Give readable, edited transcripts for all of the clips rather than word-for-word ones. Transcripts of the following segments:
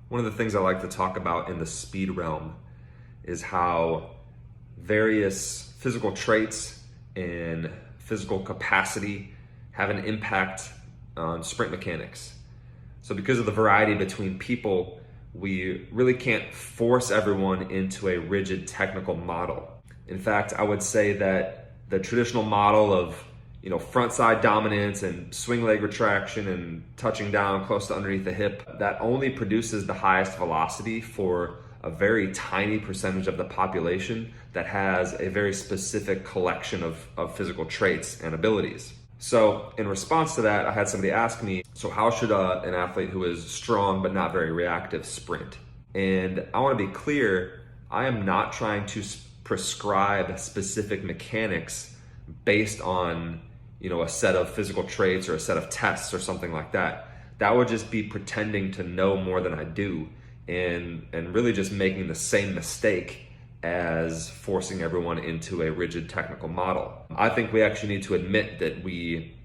One of the things I like to talk about in the speed realm is how various physical traits and physical capacity have an impact on sprint mechanics. So because of the variety between people, we really can't force everyone into a rigid technical model. In fact, I would say that the traditional model of front side dominance and swing leg retraction and touching down close to underneath the hip, that only produces the highest velocity for a very tiny percentage of the population that has a very specific collection of physical traits and abilities. So in response to that, I had somebody ask me, so how should an athlete who is strong but not very reactive sprint? And I want to be clear, I am not trying to prescribe specific mechanics based on a set of physical traits or a set of tests or something like that. That would just be pretending to know more than I do and really just making the same mistake as forcing everyone into a rigid technical model. I think we actually need to admit that we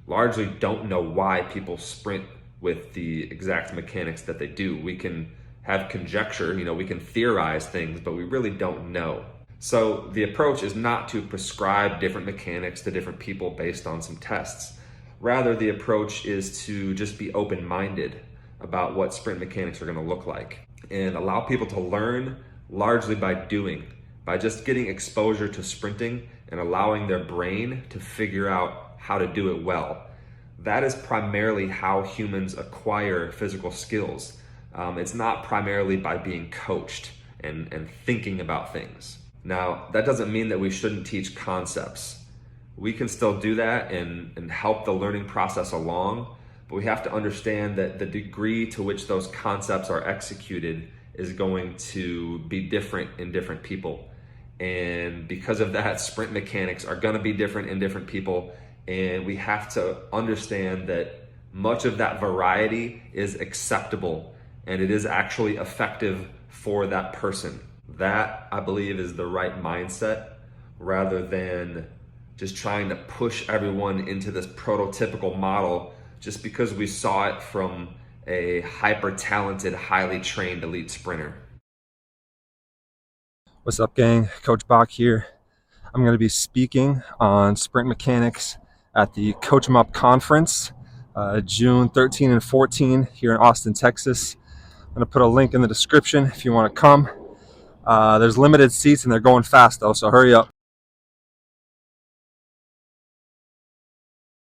largely don't know why people sprint with the exact mechanics that they do. We can have conjecture, we can theorize things, but we really don't know. So the approach is not to prescribe different mechanics to different people based on some tests. Rather, the approach is to just be open-minded about what sprint mechanics are going to look like and allow people to learn largely by doing, by just getting exposure to sprinting and allowing their brain to figure out how to do it well. That is primarily how humans acquire physical skills. It's not primarily by being coached and thinking about things. Now, that doesn't mean that we shouldn't teach concepts. We can still do that and help the learning process along, but we have to understand that the degree to which those concepts are executed is going to be different in different people. And because of that, sprint mechanics are going to be different in different people, and we have to understand that much of that variety is acceptable and it is actually effective for that person. That, I believe, is the right mindset rather than just trying to push everyone into this prototypical model just because we saw it from a hyper-talented, highly trained elite sprinter. What's up, gang? Coach Bach here. I'm going to be speaking on sprint mechanics at the Coach 'em Up Conference, June 13 and 14 here in Austin, Texas. I'm going to put a link in the description if you want to come. There's limited seats and they're going fast though, so hurry up.